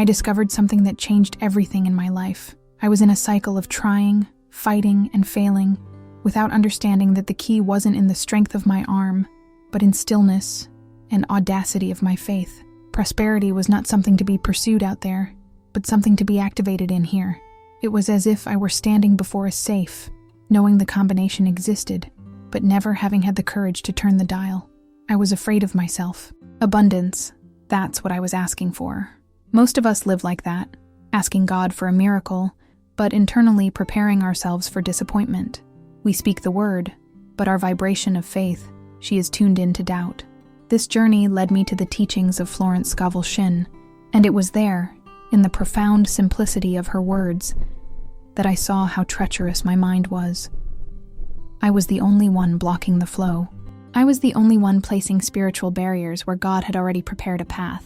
I discovered something that changed everything in my life. I was in a cycle of trying, fighting, and failing, without understanding that the key wasn't in the strength of my arm, but in stillness and audacity of my faith. Prosperity was not something to be pursued out there, but something to be activated in here. It was as if I were standing before a safe, knowing the combination existed, but never having had the courage to turn the dial. I was afraid of myself. Abundance, that's what I was asking for. Most of us live like that, asking God for a miracle, but internally preparing ourselves for disappointment. We speak the word, but our vibration of faith, she is tuned into doubt. This journey led me to the teachings of Florence Scovel Shinn, and it was there, in the profound simplicity of her words, that I saw how treacherous my mind was. I was the only one blocking the flow. I was the only one placing spiritual barriers where God had already prepared a path.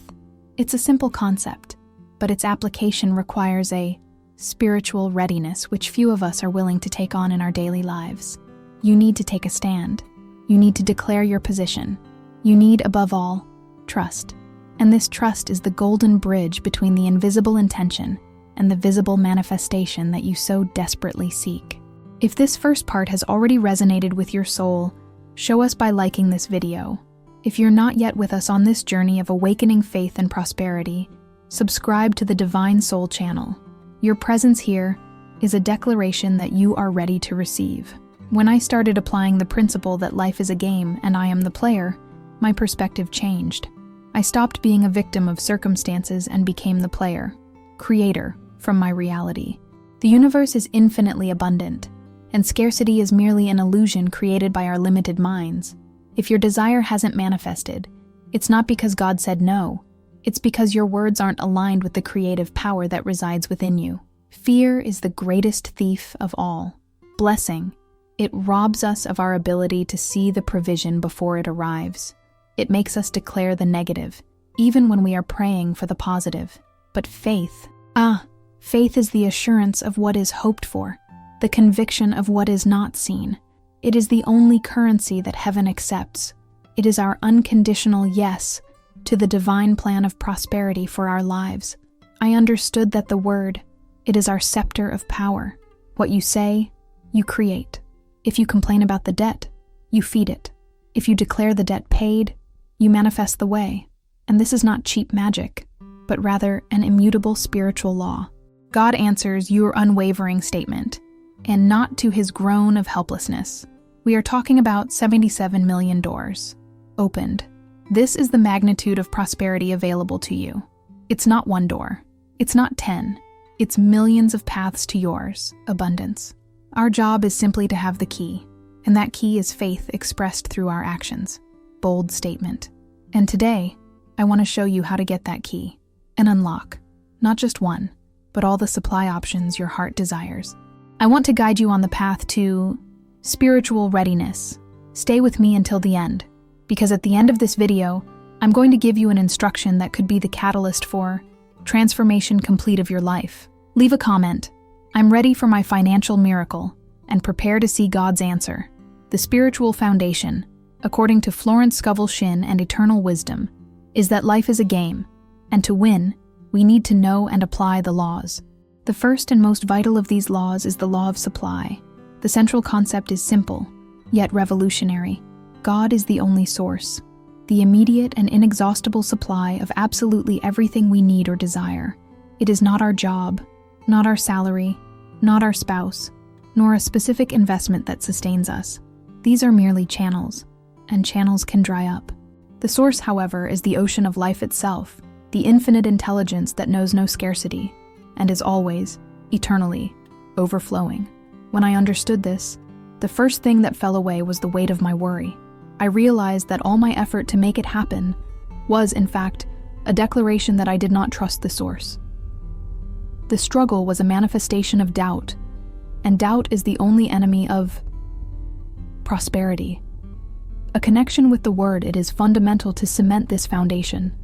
It's a simple concept, but its application requires a spiritual readiness which few of us are willing to take on in our daily lives. You need to take a stand. You need to declare your position. You need, above all, trust. And this trust is the golden bridge between the invisible intention and the visible manifestation that you so desperately seek. If this first part has already resonated with your soul, show us by liking this video. If you're not yet with us on this journey of awakening faith and prosperity, subscribe to the Divine Soul channel. Your presence here is a declaration that you are ready to receive. When I started applying the principle that life is a game and I am the player, my perspective changed. I stopped being a victim of circumstances and became the player, creator, from my reality. The universe is infinitely abundant, and scarcity is merely an illusion created by our limited minds. If your desire hasn't manifested, it's not because God said no. It's because your words aren't aligned with the creative power that resides within you. Fear is the greatest thief of all. Blessing, it robs us of our ability to see the provision before it arrives. It makes us declare the negative, even when we are praying for the positive. But faith, faith is the assurance of what is hoped for, the conviction of what is not seen. It is the only currency that heaven accepts. It is our unconditional yes to the divine plan of prosperity for our lives. I understood that the word, it is our scepter of power. What you say, you create. If you complain about the debt, you feed it. If you declare the debt paid, you manifest the way. And this is not cheap magic, but rather an immutable spiritual law. God answers your unwavering statement, and not to his groan of helplessness. We are talking about 77 million doors opened. This is the magnitude of prosperity available to you. It's not one door. It's not 10. It's millions of paths to yours, abundance. Our job is simply to have the key, and that key is faith expressed through our actions. Bold statement. And today, I want to show you how to get that key and unlock, not just one, but all the supply options your heart desires. I want to guide you on the path to spiritual readiness. Stay with me until the end, because at the end of this video, I'm going to give you an instruction that could be the catalyst for transformation complete of your life. Leave a comment. I'm ready for my financial miracle, and prepare to see God's answer. The spiritual foundation, according to Florence Scovel Shinn and eternal wisdom, is that life is a game, and to win, we need to know and apply the laws. The first and most vital of these laws is the law of supply. The central concept is simple, yet revolutionary. God is the only source, the immediate and inexhaustible supply of absolutely everything we need or desire. It is not our job, not our salary, not our spouse, nor a specific investment that sustains us. These are merely channels, and channels can dry up. The source, however, is the ocean of life itself, the infinite intelligence that knows no scarcity, and is always, eternally, overflowing. When I understood this, the first thing that fell away was the weight of my worry. I realized that all my effort to make it happen was, in fact, a declaration that I did not trust the source. The struggle was a manifestation of doubt, and doubt is the only enemy of prosperity. A connection with the word, it is fundamental to cement this foundation.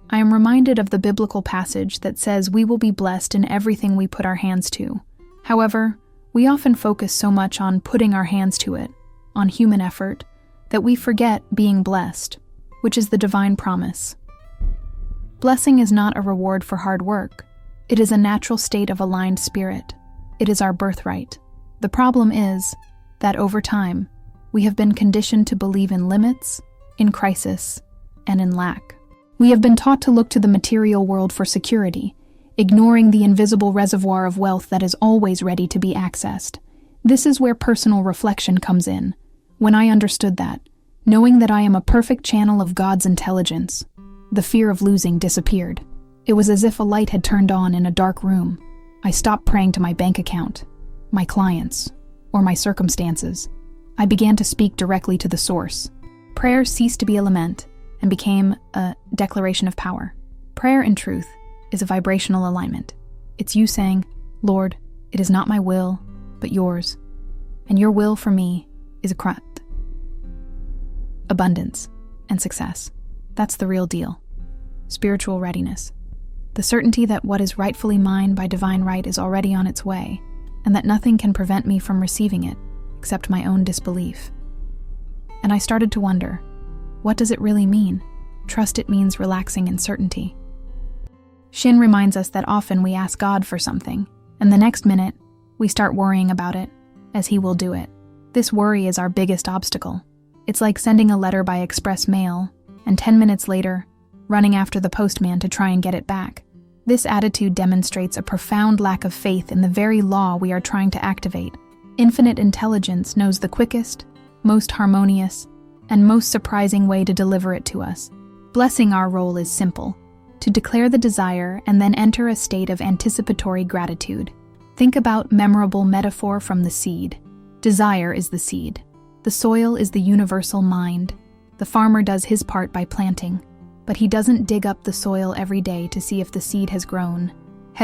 I am reminded of the biblical passage that says we will be blessed in everything we put our hands to. However, we often focus so much on putting our hands to it, on human effort, that we forget being blessed, which is the divine promise. Blessing is not a reward for hard work. It is a natural state of aligned spirit. It is our birthright. The problem is that over time, we have been conditioned to believe in limits, in crisis, and in lack. We have been taught to look to the material world for security, ignoring the invisible reservoir of wealth that is always ready to be accessed. This is where personal reflection comes in. When I understood that, knowing that I am a perfect channel of God's intelligence, the fear of losing disappeared. It was as if a light had turned on in a dark room. I stopped praying to my bank account, my clients, or my circumstances. I began to speak directly to the source. Prayer ceased to be a lament and became a declaration of power. Prayer, in truth, is a vibrational alignment. It's you saying, Lord, it is not my will, but yours. And your will for me is abundance and success. That's the real deal. Spiritual readiness. The certainty that what is rightfully mine by divine right is already on its way, and that nothing can prevent me from receiving it except my own disbelief. And I started to wonder, what does it really mean? Trust it means relaxing in certainty. Shinn reminds us that often we ask God for something, and the next minute, we start worrying about it, as He will do it. This worry is our biggest obstacle. It's like sending a letter by express mail, and 10 minutes later, running after the postman to try and get it back. This attitude demonstrates a profound lack of faith in the very law we are trying to activate. Infinite intelligence knows the quickest, most harmonious, and most surprising way to deliver it to us. Blessing our role is simple: to declare the desire and then enter a state of anticipatory gratitude. Think about memorable metaphor from the seed. Desire is the seed. The soil is the universal mind. The farmer does his part by planting, but he doesn't dig up the soil every day to see if the seed has grown.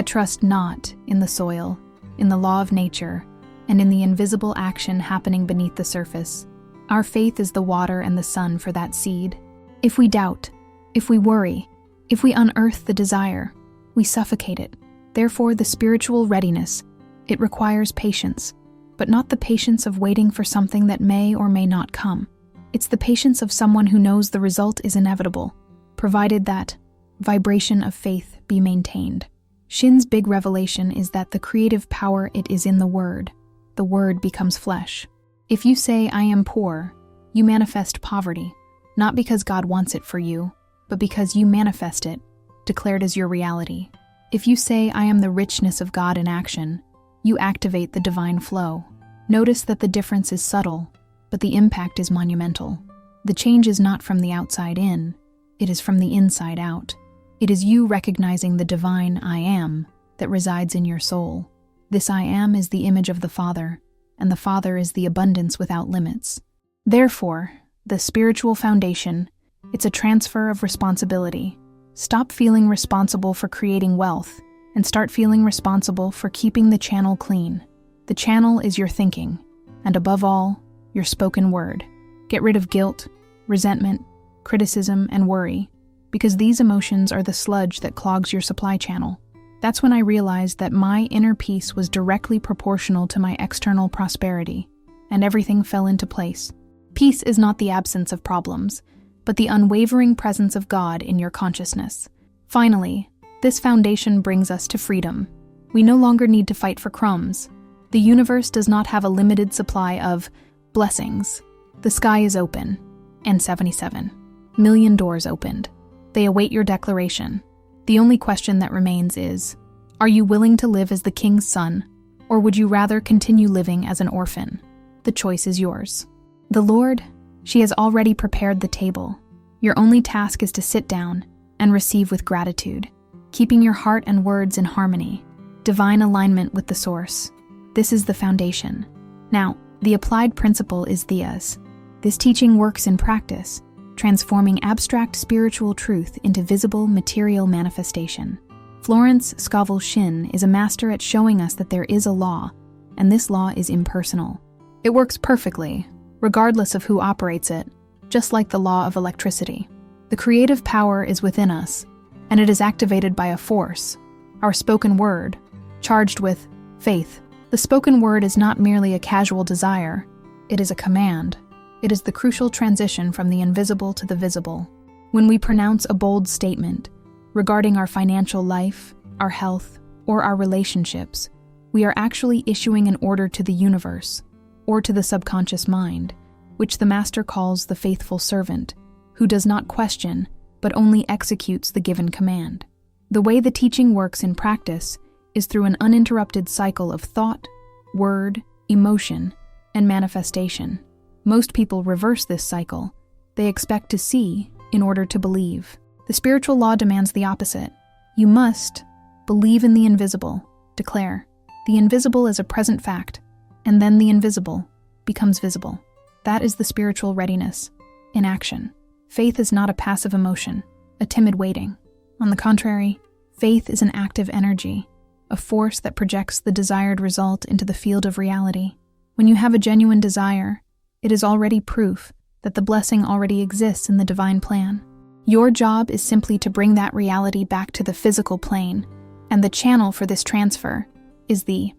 Trust not in the soil, in the law of nature, and in the invisible action happening beneath the surface. Our faith is the water and the sun for that seed. If we doubt, if we worry, if we unearth the desire, we suffocate it. Therefore, the spiritual readiness, it requires patience, but not the patience of waiting for something that may or may not come. It's the patience of someone who knows the result is inevitable, provided that vibration of faith be maintained. Shinn's big revelation is that the creative power it is in the Word. The Word becomes flesh. If you say, I am poor, you manifest poverty, not because God wants it for you, but because you manifest it, declared as your reality. If you say, I am the richness of God in action, you activate the divine flow. Notice that the difference is subtle, but the impact is monumental. The change is not from the outside in, it is from the inside out. It is you recognizing the divine I am that resides in your soul. This I am is the image of the Father, and the Father is the abundance without limits. Therefore, the spiritual foundation, it's a transfer of responsibility. Stop feeling responsible for creating wealth and start feeling responsible for keeping the channel clean. The channel is your thinking, and above all, your spoken word. Get rid of guilt, resentment, criticism, and worry, because these emotions are the sludge that clogs your supply channel. That's when I realized that my inner peace was directly proportional to my external prosperity, and everything fell into place. Peace is not the absence of problems, but the unwavering presence of God in your consciousness. Finally, this foundation brings us to freedom. We no longer need to fight for crumbs. The universe does not have a limited supply of blessings. The sky is open. And 77. Million doors opened. They await your declaration. The only question that remains is, are you willing to live as the king's son, or would you rather continue living as an orphan? The choice is yours. The Lord, she has already prepared the table. Your only task is to sit down and receive with gratitude, keeping your heart and words in harmony, divine alignment with the source. This is the foundation. Now, the applied principle is Theas. This teaching works in practice, transforming abstract spiritual truth into visible material manifestation. Florence Scovel Shinn is a master at showing us that there is a law, and this law is impersonal. It works perfectly, regardless of who operates it, just like the law of electricity. The creative power is within us, and it is activated by a force, our spoken word, charged with faith. The spoken word is not merely a casual desire, it is a command. It is the crucial transition from the invisible to the visible. When we pronounce a bold statement, regarding our financial life, our health, or our relationships, we are actually issuing an order to the universe, or to the subconscious mind, which the Master calls the faithful servant, who does not question, but only executes the given command. The way the teaching works in practice is through an uninterrupted cycle of thought, word, emotion, and manifestation. Most people reverse this cycle. They expect to see in order to believe. The spiritual law demands the opposite. You must believe in the invisible, declare. The invisible is a present fact, and then the invisible becomes visible. That is the spiritual readiness in action. Faith is not a passive emotion, a timid waiting. On the contrary, faith is an active energy, a force that projects the desired result into the field of reality. When you have a genuine desire, it is already proof that the blessing already exists in the divine plan. Your job is simply to bring that reality back to the physical plane, and the channel for this transfer is the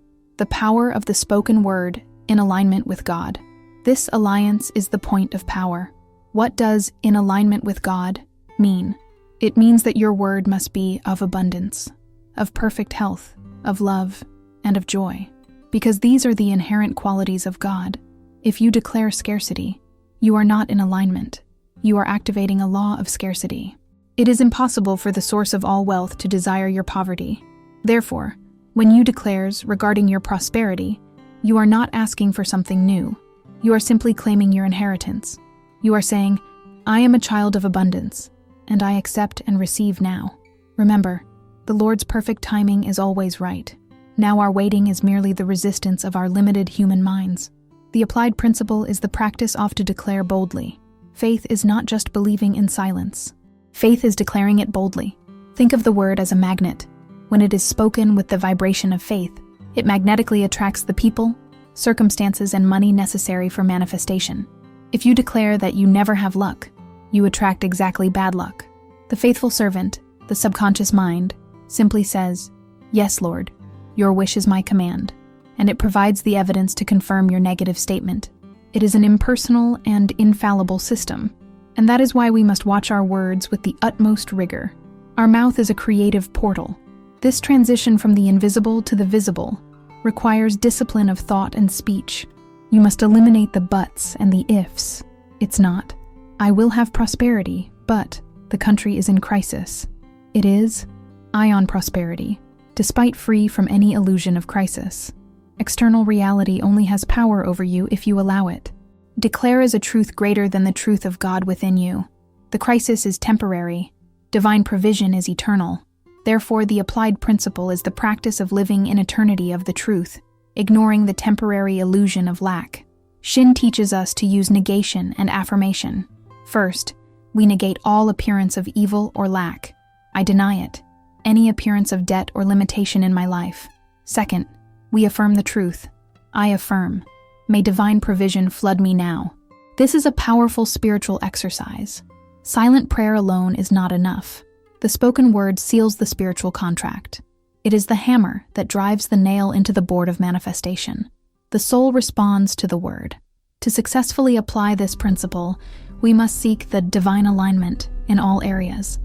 power of the spoken word in alignment with God. This alliance is the point of power. What does "in alignment with God" mean? It means that your word must be of abundance, of perfect health, of love, and of joy, because these are the inherent qualities of God. If you declare scarcity, you are not in alignment. You are activating a law of scarcity. It is impossible for the source of all wealth to desire your poverty. Therefore, when you declares regarding your prosperity, you are not asking for something new. You are simply claiming your inheritance. You are saying, "I am a child of abundance, and I accept and receive now." Remember, the Lord's perfect timing is always right. Now our waiting is merely the resistance of our limited human minds. The applied principle is the practice of to declare boldly. Faith is not just believing in silence. Faith is declaring it boldly. Think of the word as a magnet. When it is spoken with the vibration of faith, it magnetically attracts the people, circumstances, and money necessary for manifestation. If you declare that you never have luck, you attract exactly bad luck. The faithful servant, the subconscious mind, simply says, "Yes, Lord, your wish is my command," and it provides the evidence to confirm your negative statement. It is an impersonal and infallible system, and that is why we must watch our words with the utmost rigor. Our mouth is a creative portal. This transition from the invisible to the visible requires discipline of thought and speech. You must eliminate the buts and the ifs. It's not, "I will have prosperity, but the country is in crisis." It is, "I on prosperity, despite free from any illusion of crisis." External reality only has power over you if you allow it. Declare as a truth greater than the truth of God within you. The crisis is temporary. Divine provision is eternal. Therefore, the applied principle is the practice of living in eternity of the truth, ignoring the temporary illusion of lack. Shinn teaches us to use negation and affirmation. First, we negate all appearance of evil or lack. I deny it. Any appearance of debt or limitation in my life. Second, we affirm the truth. I affirm. May divine provision flood me now. This is a powerful spiritual exercise. Silent prayer alone is not enough. The spoken word seals the spiritual contract. It is the hammer that drives the nail into the board of manifestation. The soul responds to the word. To successfully apply this principle, we must seek the divine alignment in all areas.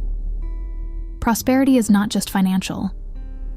Prosperity is not just financial.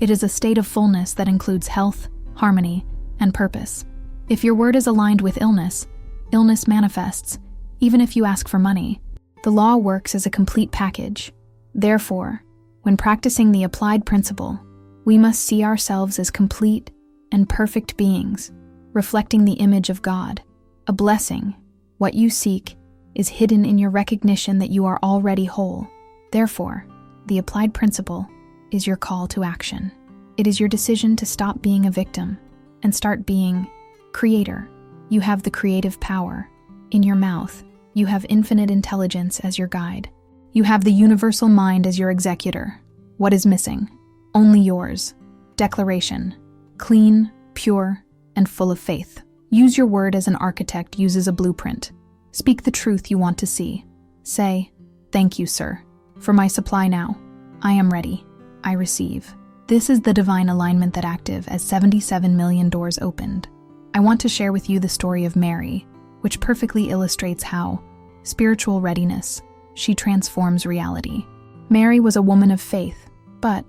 It is a state of fullness that includes health, harmony, and purpose. If your word is aligned with illness, illness manifests, even if you ask for money. The law works as a complete package. Therefore, when practicing the applied principle, we must see ourselves as complete and perfect beings, reflecting the image of God. A blessing, what you seek, is hidden in your recognition that you are already whole. Therefore, the applied principle is your call to action. It is your decision to stop being a victim and start being creator. You have the creative power. In your mouth, you have infinite intelligence as your guide. You have the universal mind as your executor. What is missing? Only yours. Declaration. Clean, pure, and full of faith. Use your word as an architect uses a blueprint. Speak the truth you want to see. Say, "Thank you, sir, for my supply now. I am ready. I receive." This is the divine alignment that active as 77 million doors opened. I want to share with you the story of Mary, which perfectly illustrates how spiritual readiness, she transforms reality. Mary was a woman of faith, but,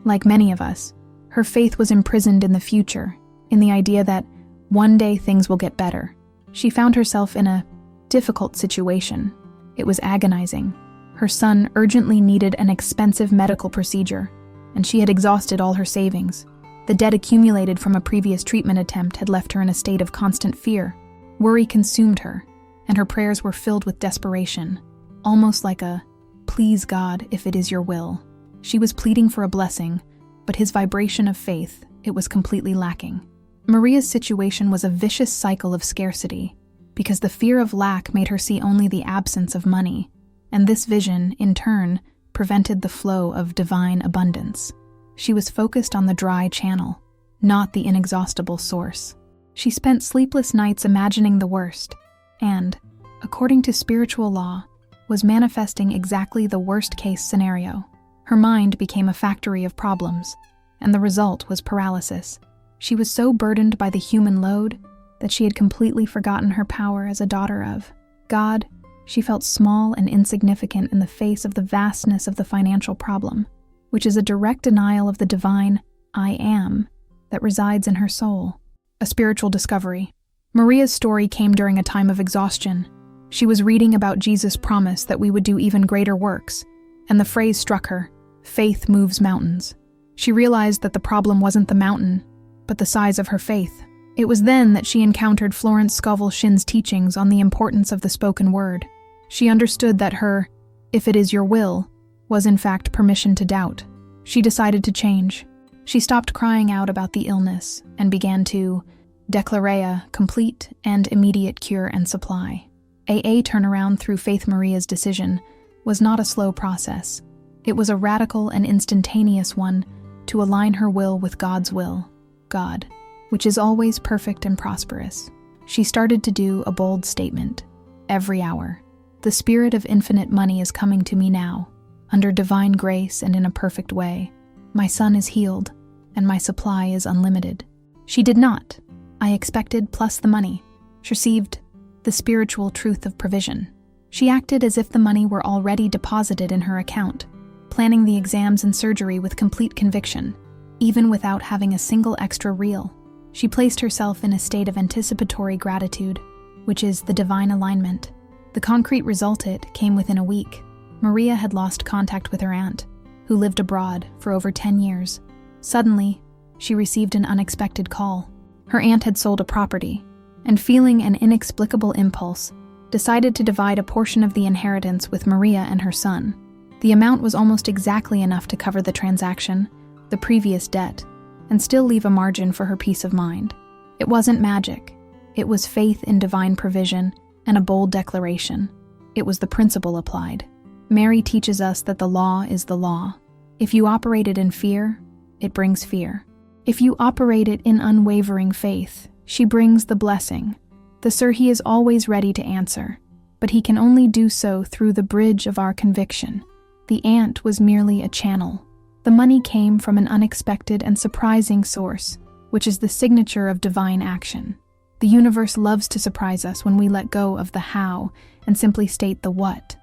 like many of us, her faith was imprisoned in the future, in the idea that one day things will get better. She found herself in a difficult situation. It was agonizing. Her son urgently needed an expensive medical procedure, and she had exhausted all her savings. The debt accumulated from a previous treatment attempt had left her in a state of constant fear. Worry consumed her, and her prayers were filled with desperation, almost like a, "Please God, if it is your will." She was pleading for a blessing, but his vibration of faith, it was completely lacking. Maria's situation was a vicious cycle of scarcity, because the fear of lack made her see only the absence of money, and this vision, in turn, prevented the flow of divine abundance. She was focused on the dry channel, not the inexhaustible source. She spent sleepless nights imagining the worst, and, according to spiritual law, was manifesting exactly the worst-case scenario. Her mind became a factory of problems, and the result was paralysis. She was so burdened by the human load that she had completely forgotten her power as a daughter of God. She felt small and insignificant in the face of the vastness of the financial problem, which is a direct denial of the divine I am that resides in her soul. A spiritual discovery. Maria's story came during a time of exhaustion. She was reading about Jesus' promise that we would do even greater works, and the phrase struck her, "Faith moves mountains." She realized that the problem wasn't the mountain, but the size of her faith. It was then that she encountered Florence Scovel Shinn's teachings on the importance of the spoken word. She understood that her, "If it is your will," was in fact permission to doubt. She decided to change. She stopped crying out about the illness and began to declare a complete and immediate cure and supply. A turnaround through Faith Maria's decision was not a slow process. It was a radical and instantaneous one to align her will with God's will, God, which is always perfect and prosperous. She started to do a bold statement every hour. The spirit of infinite money is coming to me now, under divine grace and in a perfect way. My son is healed, and my supply is unlimited. She did not. I expected plus the money. She received the spiritual truth of provision. She acted as if the money were already deposited in her account, planning the exams and surgery with complete conviction, even without having a single extra reel. She placed herself in a state of anticipatory gratitude, which is the divine alignment. The concrete result came within a week. Maria had lost contact with her aunt, who lived abroad for over 10 years. Suddenly, she received an unexpected call. Her aunt had sold a property, and feeling an inexplicable impulse, decided to divide a portion of the inheritance with Maria and her son. The amount was almost exactly enough to cover the transaction, the previous debt, and still leave a margin for her peace of mind. It wasn't magic. It was faith in divine provision and a bold declaration. It was the principle applied. Mary teaches us that the law is the law. If you operate it in fear, it brings fear. If you operate it in unwavering faith, she brings the blessing. The Sir He is always ready to answer, but he can only do so through the bridge of our conviction. The aunt was merely a channel. The money came from an unexpected and surprising source, which is the signature of divine action. The universe loves to surprise us when we let go of the how and simply state the what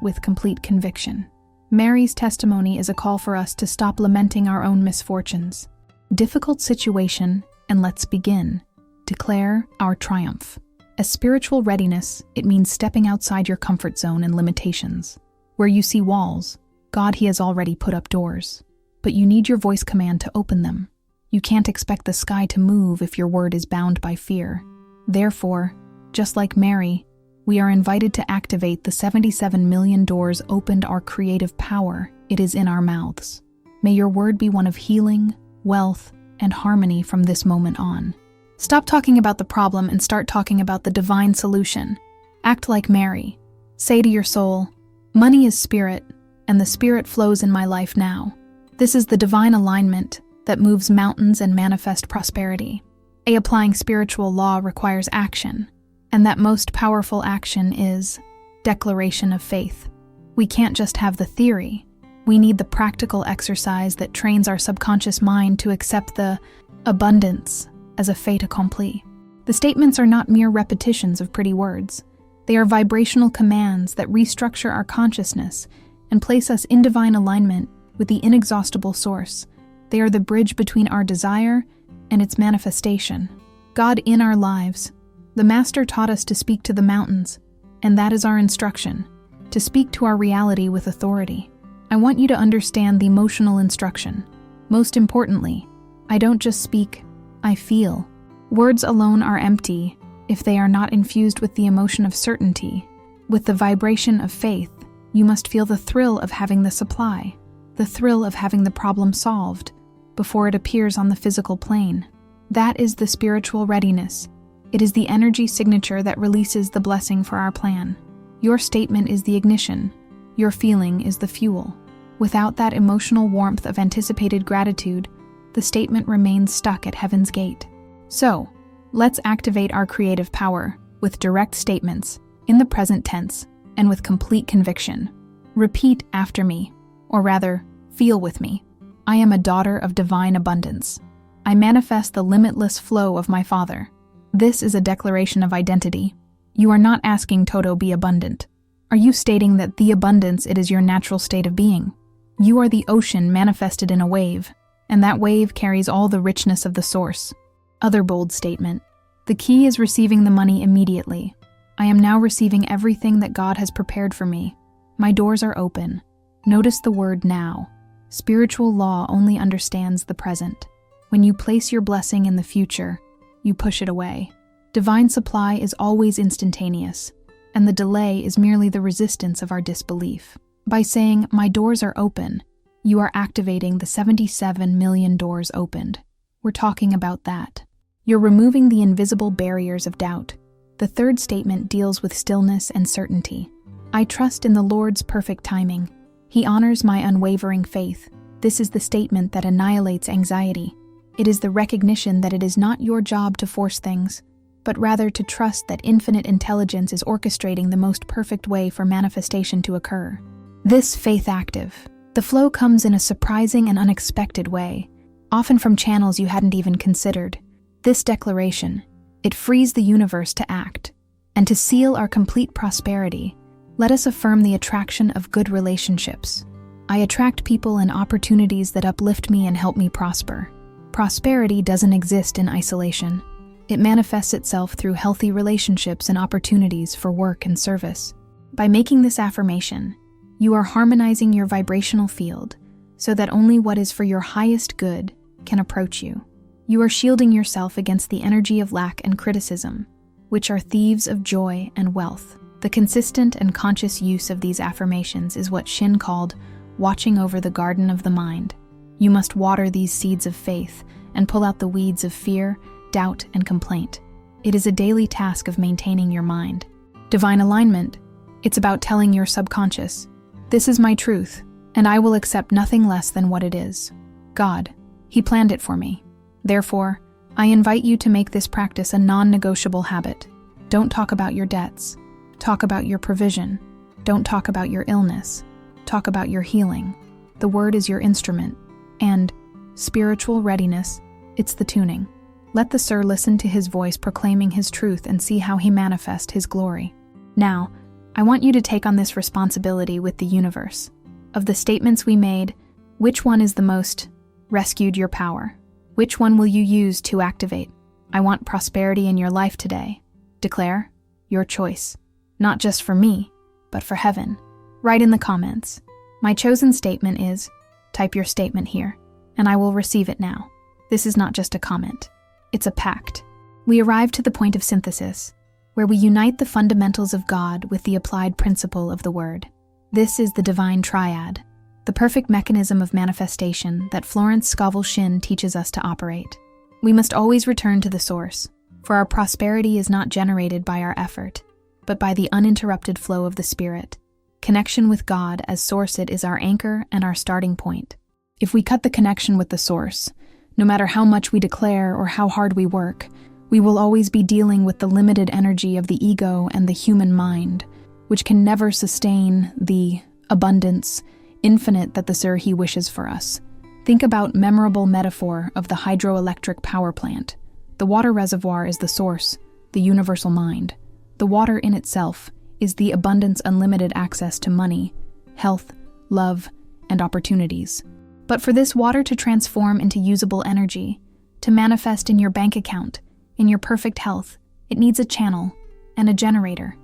with complete conviction. Mary's testimony is a call for us to stop lamenting our own misfortunes. Difficult situation, and let's begin. Declare our triumph. As spiritual readiness, it means stepping outside your comfort zone and limitations. Where you see walls, God He has already put up doors, but you need your voice command to open them. You can't expect the sky to move if your word is bound by fear. Therefore, just like Mary, we are invited to activate the 77 million doors opened our creative power. It is in our mouths. May your word be one of healing, wealth, and harmony from this moment on. Stop talking about the problem and start talking about the divine solution. Act like Mary. Say to your soul, "Money is spirit, and the spirit flows in my life now." This is the divine alignment that moves mountains and manifest prosperity. Applying spiritual law requires action, and that most powerful action is declaration of faith. We can't just have the theory. We need the practical exercise that trains our subconscious mind to accept the abundance as a fait accompli. The statements are not mere repetitions of pretty words. They are vibrational commands that restructure our consciousness and place us in divine alignment with the inexhaustible source. They are the bridge between our desire and its manifestation. God in our lives. The Master taught us to speak to the mountains, and that is our instruction, to speak to our reality with authority. I want you to understand the emotional instruction. Most importantly, I don't just speak, I feel. Words alone are empty if they are not infused with the emotion of certainty. With the vibration of faith, you must feel the thrill of having the supply, the thrill of having the problem solved before it appears on the physical plane. That is the spiritual readiness. It is the energy signature that releases the blessing for our plan. Your statement is the ignition. Your feeling is the fuel. Without that emotional warmth of anticipated gratitude, the statement remains stuck at heaven's gate. So, let's activate our creative power with direct statements, in the present tense, and with complete conviction. Repeat after me, or rather, feel with me. I am a daughter of divine abundance. I manifest the limitless flow of my Father. This is a declaration of identity. You are not asking Toto be abundant. Are you stating that the abundance it is your natural state of being? You are the ocean manifested in a wave, and that wave carries all the richness of the source. Other bold statement. The key is receiving the money immediately. I am now receiving everything that God has prepared for me. My doors are open. Notice the word now. Spiritual law only understands the present. When you place your blessing in the future, you push it away. Divine supply is always instantaneous, and the delay is merely the resistance of our disbelief. By saying, my doors are open, you are activating the 77 million doors opened. We're talking about that. You're removing the invisible barriers of doubt. The third statement deals with stillness and certainty. I trust in the Lord's perfect timing. He honors my unwavering faith. This is the statement that annihilates anxiety. It is the recognition that it is not your job to force things, but rather to trust that infinite intelligence is orchestrating the most perfect way for manifestation to occur. This faith active. The flow comes in a surprising and unexpected way, often from channels you hadn't even considered. This declaration, it frees the universe to act. And to seal our complete prosperity, let us affirm the attraction of good relationships. I attract people and opportunities that uplift me and help me prosper. Prosperity doesn't exist in isolation. It manifests itself through healthy relationships and opportunities for work and service. By making this affirmation, you are harmonizing your vibrational field so that only what is for your highest good can approach you. You are shielding yourself against the energy of lack and criticism, which are thieves of joy and wealth. The consistent and conscious use of these affirmations is what Shinn called watching over the garden of the mind. You must water these seeds of faith and pull out the weeds of fear, doubt, and complaint. It is a daily task of maintaining your mind. Divine alignment, it's about telling your subconscious, this is my truth, and I will accept nothing less than what it is. God, He planned it for me. Therefore, I invite you to make this practice a non-negotiable habit. Don't talk about your debts. Talk about your provision. Don't talk about your illness. Talk about your healing. The word is your instrument. And spiritual readiness, it's the tuning. Let the Sir listen to His voice proclaiming His truth and see how He manifests His glory. Now, I want you to take on this responsibility with the universe. Of the statements we made, which one is the most rescued your power? Which one will you use to activate? I want prosperity in your life today. Declare your choice. Not just for me, but for heaven. Write in the comments. My chosen statement is, type your statement here, and I will receive it now. This is not just a comment. It's a pact. We arrive to the point of synthesis, where we unite the fundamentals of God with the applied principle of the Word. This is the divine triad, the perfect mechanism of manifestation that Florence Scovel Shinn teaches us to operate. We must always return to the source, for our prosperity is not generated by our effort, but by the uninterrupted flow of the Spirit. Connection with God as source it is our anchor and our starting point. If we cut the connection with the source, no matter how much we declare or how hard we work, we will always be dealing with the limited energy of the ego and the human mind, which can never sustain the abundance, infinite that the Sir He wishes for us. Think about memorable metaphor of the hydroelectric power plant. The water reservoir is the source, the universal mind. The water in itself is the abundance unlimited access to money, health, love, and opportunities. But for this water to transform into usable energy, to manifest in your bank account, in your perfect health, it needs a channel and a generator.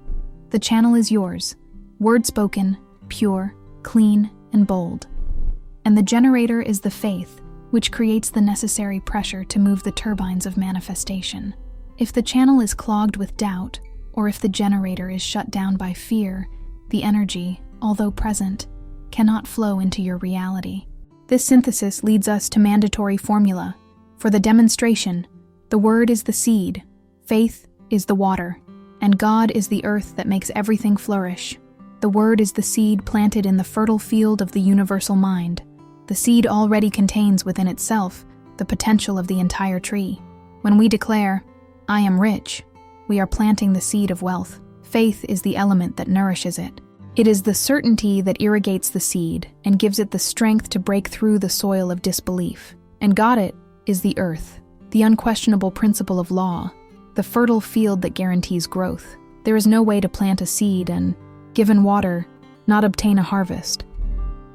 The channel is yours, word spoken, pure, clean, and bold. And the generator is the faith, which creates the necessary pressure to move the turbines of manifestation. If the channel is clogged with doubt, or if the generator is shut down by fear, the energy, although present, cannot flow into your reality. This synthesis leads us to mandatory formula. For the demonstration, the word is the seed, faith is the water, and God is the earth that makes everything flourish. The word is the seed planted in the fertile field of the universal mind. The seed already contains within itself the potential of the entire tree. When we declare, "I am rich," we are planting the seed of wealth. Faith is the element that nourishes it. It is the certainty that irrigates the seed and gives it the strength to break through the soil of disbelief. And God is the earth, the unquestionable principle of law, the fertile field that guarantees growth. There is no way to plant a seed and, given water, not obtain a harvest,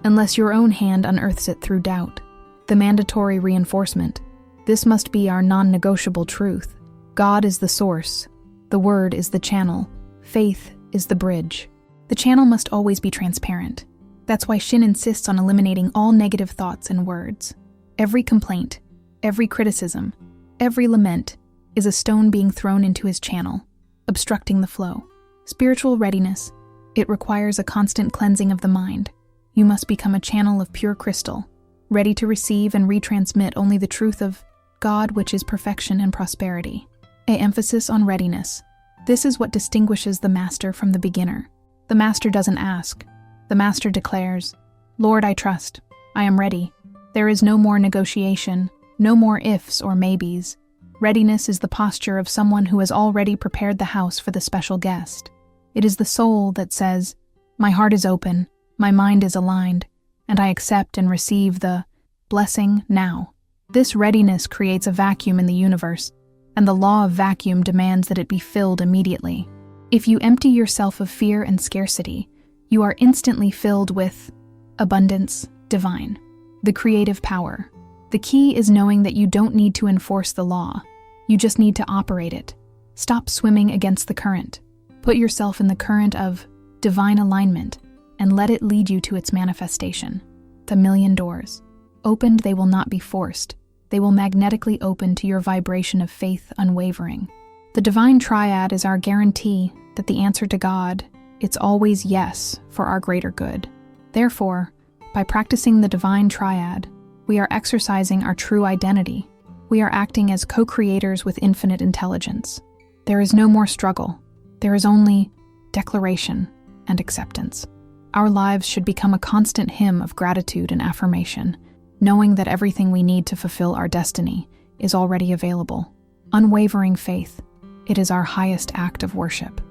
unless your own hand unearths it through doubt. The mandatory reinforcement. This must be our non-negotiable truth. God is the source. The word is the channel. Faith is the bridge. The channel must always be transparent. That's why Shinn insists on eliminating all negative thoughts and words. Every complaint, every criticism, every lament is a stone being thrown into his channel, obstructing the flow. Spiritual readiness. It requires a constant cleansing of the mind. You must become a channel of pure crystal, ready to receive and retransmit only the truth of God, which is perfection and prosperity. An emphasis on readiness. This is what distinguishes the master from the beginner. The master doesn't ask. The master declares, "Lord, I trust. I am ready." There is no more negotiation, no more ifs or maybes. Readiness is the posture of someone who has already prepared the house for the special guest. It is the soul that says, "My heart is open, my mind is aligned, and I accept and receive the blessing now." This readiness creates a vacuum in the universe, and the law of vacuum demands that it be filled immediately. If you empty yourself of fear and scarcity, you are instantly filled with abundance, divine, the creative power. The key is knowing that you don't need to enforce the law. You just need to operate it. Stop swimming against the current. Put yourself in the current of divine alignment and let it lead you to its manifestation. The million doors. Opened, they will not be forced. They will magnetically open to your vibration of faith unwavering. The divine triad is our guarantee that the answer to God, it's always yes for our greater good. Therefore, by practicing the divine triad, we are exercising our true identity. We are acting as co-creators with infinite intelligence. There is no more struggle. There is only declaration and acceptance. Our lives should become a constant hymn of gratitude and affirmation, knowing that everything we need to fulfill our destiny is already available. Unwavering faith. It is our highest act of worship.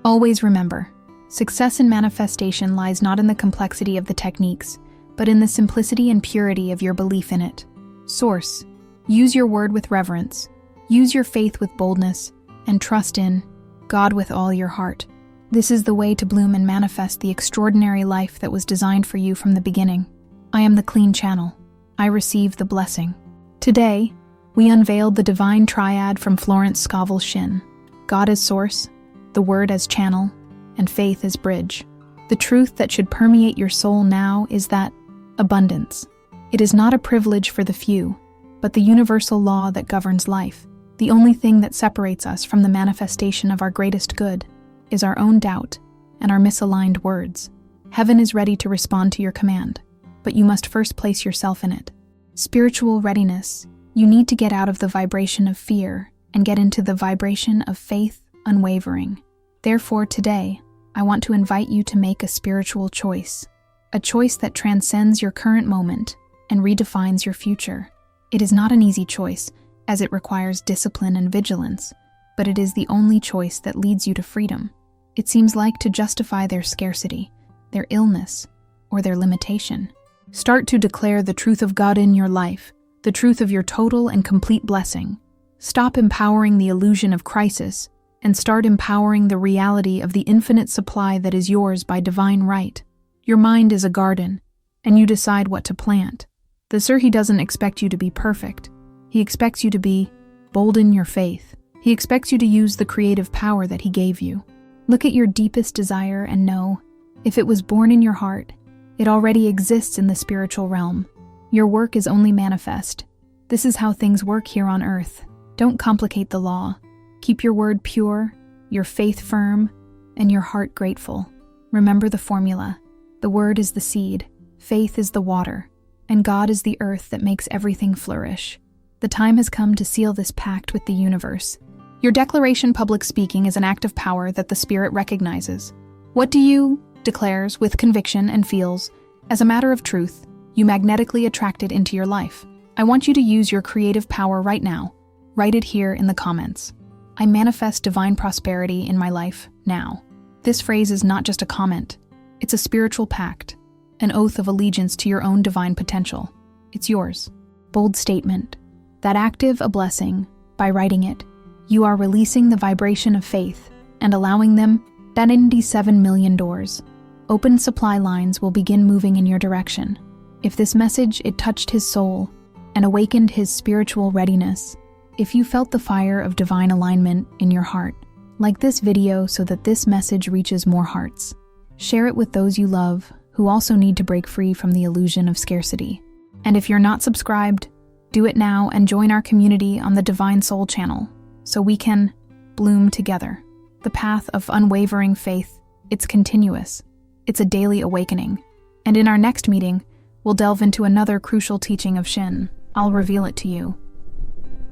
Always remember, success in manifestation lies not in the complexity of the techniques, but in the simplicity and purity of your belief in it. Source. Use your word with reverence. Use your faith with boldness, and trust in God with all your heart. This is the way to bloom and manifest the extraordinary life that was designed for you from the beginning. I am the clean channel. I receive the blessing. Today, we unveiled the divine triad from Florence Scovel Shinn. God as source, the word as channel, and faith as bridge. The truth that should permeate your soul now is that abundance. It is not a privilege for the few, but the universal law that governs life. The only thing that separates us from the manifestation of our greatest good is our own doubt and our misaligned words. Heaven is ready to respond to your command, but you must first place yourself in it. Spiritual readiness. You need to get out of the vibration of fear and get into the vibration of faith unwavering. Therefore, today, I want to invite you to make a spiritual choice, a choice that transcends your current moment and redefines your future. It is not an easy choice, as it requires discipline and vigilance, but it is the only choice that leads you to freedom. It seems like to justify their scarcity, their illness, or their limitation. Start to declare the truth of God in your life, the truth of your total and complete blessing. Stop empowering the illusion of crisis and start empowering the reality of the infinite supply that is yours by divine right. Your mind is a garden. and you decide what to plant. The Sir doesn't expect you to be perfect. He expects you to be bold in your faith. He expects you to use the creative power that he gave you. Look at your deepest desire and know, if it was born in your heart, it already exists in the spiritual realm. Your work is only manifest. This is how things work here on earth. Don't complicate the law. Keep your word pure, your faith firm, and your heart grateful. Remember the formula. The word is the seed, faith is the water, and God is the earth that makes everything flourish. The time has come to seal this pact with the universe. Your declaration public speaking is an act of power that the Spirit recognizes. What do you declares with conviction and feels, as a matter of truth, you magnetically attract it into your life. I want you to use your creative power right now. Write it here in the comments. I manifest divine prosperity in my life now. This phrase is not just a comment. It's a spiritual pact, an oath of allegiance to your own divine potential. It's yours. Bold statement. That active a blessing, by writing it, you are releasing the vibration of faith and allowing them that in the 7 million doors. Open supply lines will begin moving in your direction. If this message, it touched his soul and awakened his spiritual readiness, if you felt the fire of divine alignment in your heart, like this video so that this message reaches more hearts. Share it with those you love who also need to break free from the illusion of scarcity. And if you're not subscribed, do it now and join our community on the Divine Soul channel so we can bloom together. The path of unwavering faith, it's continuous. It's a daily awakening. And in our next meeting, we'll delve into another crucial teaching of Shinn. I'll reveal it to you.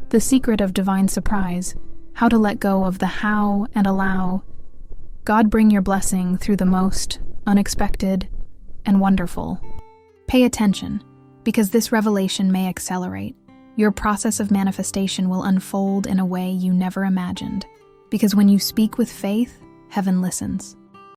The secret of divine surprise, how to let go of the how and allow God bring your blessing through the most unexpected and wonderful. Pay attention, because this revelation may accelerate. Your process of manifestation will unfold in a way you never imagined. Because when you speak with faith, heaven listens.